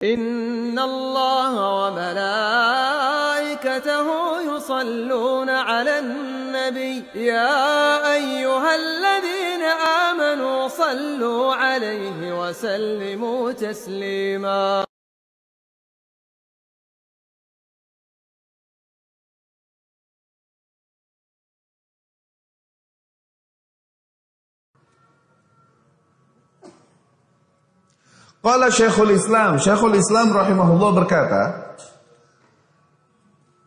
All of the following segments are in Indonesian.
إن الله وملائكته يصلون على النبي يا أيها الذين آمنوا صلوا عليه وسلموا تسليما. Qala Syekhul Islam rahimahullah berkata,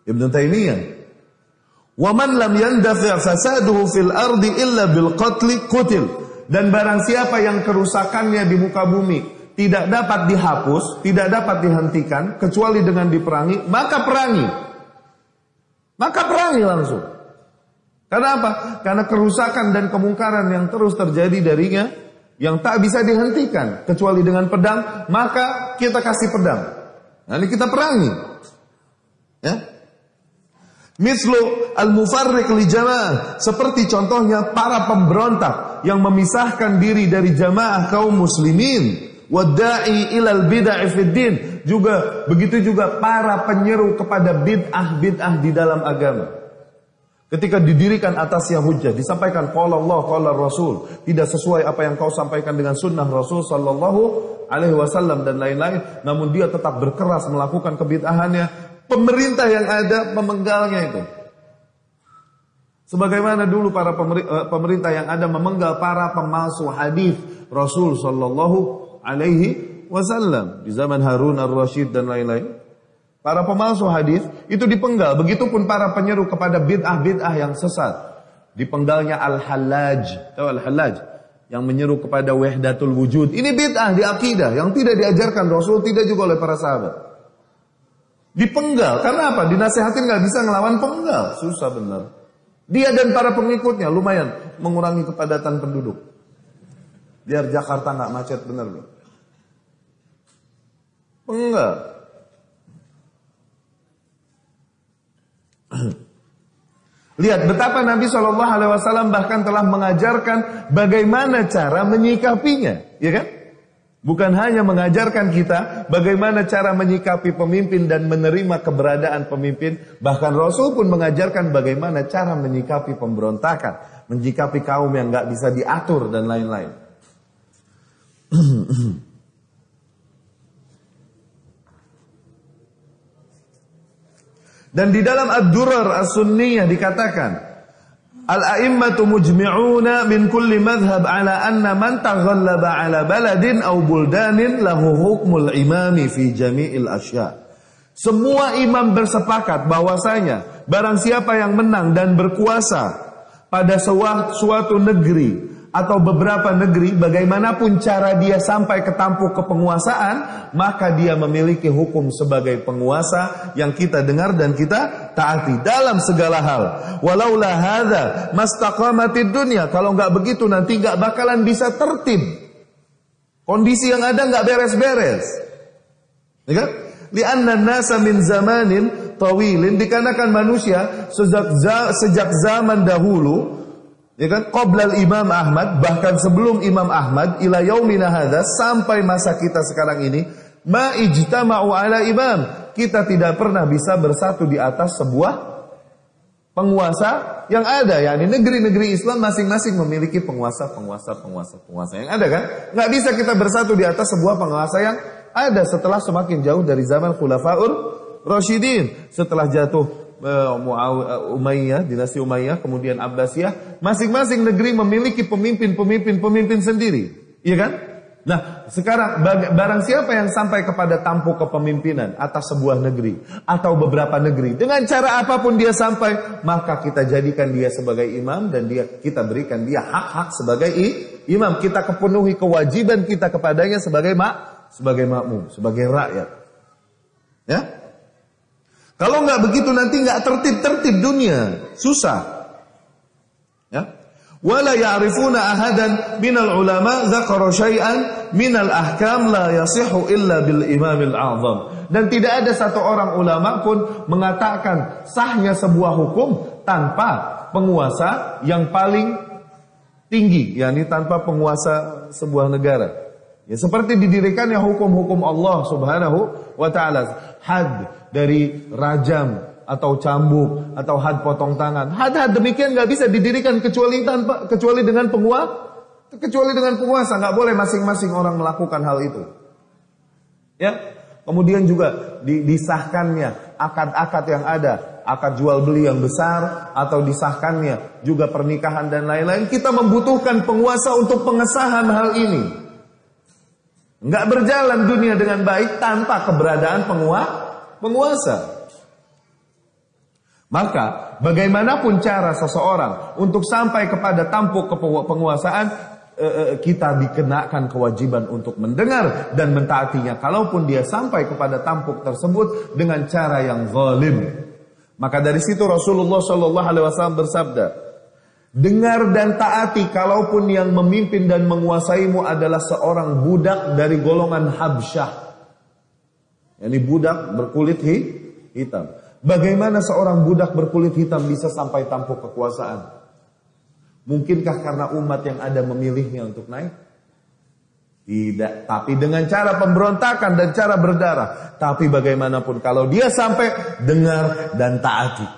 Ibnu Taimiyah, "Wa man lam yandafi' fasaduhu fil ardi illa bil qatli qutil." Dan barang siapa yang kerusakannya di muka bumi tidak dapat dihapus, tidak dapat dihentikan kecuali dengan diperangi, maka perangi. Maka perangi langsung. Karena apa? Karena kerusakan dan kemungkaran yang terus terjadi darinya yang tak bisa dihentikan kecuali dengan pedang, maka kita kasih pedang. Nanti kita perangi. Ya. Mislu al-mufarriq li jamaah, seperti contohnya para pemberontak yang memisahkan diri dari jamaah kaum muslimin, wadda'i ilal bid'ah fid din, juga begitu juga para penyeru kepada bid'ah di dalam agama. Ketika didirikan atasnya hujjah, disampaikan qala Allah, qala Rasul, tidak sesuai apa yang kau sampaikan dengan sunnah Rasul sallallahu alaihi wasallam dan lain-lain, namun dia tetap berkeras melakukan kebid'ahannya, pemerintah yang ada memenggalnya itu. Sebagaimana dulu para pemerintah yang ada memenggal para pemalsu hadis Rasul sallallahu alaihi wasallam di zaman Harun ar-Rasyid dan lain-lain. Para pemalsu hadis itu dipenggal, begitupun para penyeru kepada bid'ah yang sesat. Dipenggalnya Al-Hallaj, tahu Al-Hallaj yang menyeru kepada wahdatul wujud. Ini bid'ah di akidah yang tidak diajarkan Rasul, tidak juga oleh para sahabat. Dipenggal, karena apa? Dinasihatin nggak bisa ngelawan penggal, susah benar. Dia dan para pengikutnya lumayan mengurangi kepadatan penduduk. Biar Jakarta nggak macet, benar loh. Penggal. Lihat betapa Nabi SAW bahkan telah mengajarkan bagaimana cara menyikapinya, ya kan? Bukan hanya mengajarkan kita bagaimana cara menyikapi pemimpin dan menerima keberadaan pemimpin, bahkan Rasul pun mengajarkan bagaimana cara menyikapi pemberontakan, menyikapi kaum yang nggak bisa diatur dan lain-lain. Dan di dalam Ad-Durar As-Sunniyah dikatakan, Al-a'immatu mujmi'una min kulli madhhab ala anna man taghallaba ala baladin aw buldanin lahu hukmul imami fi jami'il asya'. Semua imam bersepakat bahwasanya barang siapa yang menang dan berkuasa pada suatu negeri atau beberapa negeri, bagaimanapun cara dia sampai ke tampuk kepenguasaan, maka dia memiliki hukum sebagai penguasa yang kita dengar dan kita taati dalam segala hal. Walaula hadza mastaqamatid dunya, kalau nggak begitu nanti nggak bakalan bisa tertib. Kondisi yang ada nggak beres-beres. Ya kan? Li'anna an-nasa min zamanin tawilin, dikarenakan manusia sejak zaman dahulu, ya kan, qoblal Imam Ahmad, bahkan sebelum Imam Ahmad, ila yaumina hadza, sampai masa kita sekarang ini, ma ijtama'u ala imam, kita tidak pernah bisa bersatu di atas sebuah penguasa yang ada. Yani negeri-negeri Islam masing-masing memiliki penguasa yang ada kan? Nggak bisa kita bersatu di atas sebuah penguasa yang ada setelah semakin jauh dari zaman Khulafaur Rasyidin, setelah jatuh Umayyah, dinasti Umayyah, kemudian Abbasiyah, masing-masing negeri memiliki pemimpin sendiri, iya kan? Nah, sekarang barang siapa yang sampai kepada tampuk kepemimpinan atas sebuah negeri atau beberapa negeri, dengan cara apapun dia sampai, maka kita jadikan dia sebagai imam dan kita berikan dia hak-hak sebagai imam. Kita kepenuhi kewajiban kita kepadanya sebagai makmum, sebagai rakyat. Ya? Kalau nggak begitu nanti nggak tertib dunia, susah. Ya. Wala ya'rifuna ahadan minal ulama dzakara syai'an minal ahkam la yasihu illa bil imamil a'zam. Dan tidak ada satu orang ulama pun mengatakan sahnya sebuah hukum tanpa penguasa yang paling tinggi, yakni tanpa penguasa sebuah negara. Ya seperti didirikannya hukum-hukum Allah Subhanahu wa taala. Had dari rajam atau cambuk atau had potong tangan. Had demikian nggak bisa didirikan kecuali dengan penguasa, nggak boleh masing-masing orang melakukan hal itu. Ya. Kemudian juga disahkannya akad-akad yang ada, akad jual beli yang besar atau disahkannya juga pernikahan dan lain-lain. Kita membutuhkan penguasa untuk pengesahan hal ini. Nggak berjalan dunia dengan baik tanpa keberadaan penguasa. Maka bagaimanapun cara seseorang untuk sampai kepada tampuk penguasaan, kita dikenakan kewajiban untuk mendengar dan mentaatinya. Kalaupun dia sampai kepada tampuk tersebut dengan cara yang zalim. Maka dari situ Rasulullah SAW bersabda, dengar dan taati kalaupun yang memimpin dan menguasaimu adalah seorang budak dari golongan Habsyah. Yani budak berkulit hitam. Bagaimana seorang budak berkulit hitam bisa sampai tampuk kekuasaan? Mungkinkah karena umat yang ada memilihnya untuk naik? Tidak, tapi dengan cara pemberontakan dan cara berdarah. Tapi bagaimanapun kalau dia sampai dengar dan taati.